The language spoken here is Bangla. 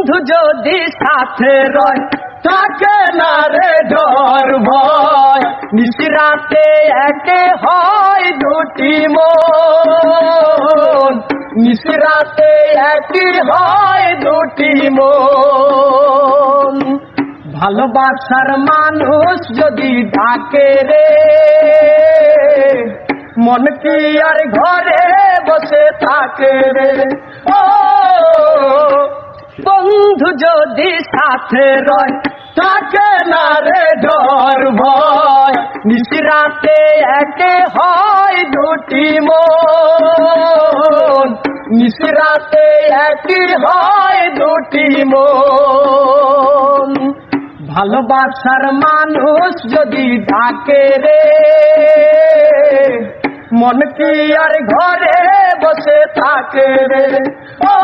বন্ধু যদি সাথে রয় থাকে না রে ডর ভয়, নিশিরাতে একে হয় দুটি মন, নিশিরাতে একই হয় দুটি মন। ভালোবাসার মানুষ যদি ডাকে রে, মন কি আর ঘরে বসে থাকে রে। ও বন্ধু যদি সাথে রয় থাকে না রে ডর ভয়, নিশিরাতে একে হয় দুটি মন, নিশিরাতে একই হয় দুটি মন। ভালোবাসার মানুষ যদি ডাকে রে, মন কি আর ঘরে বসে থাকে রে। ও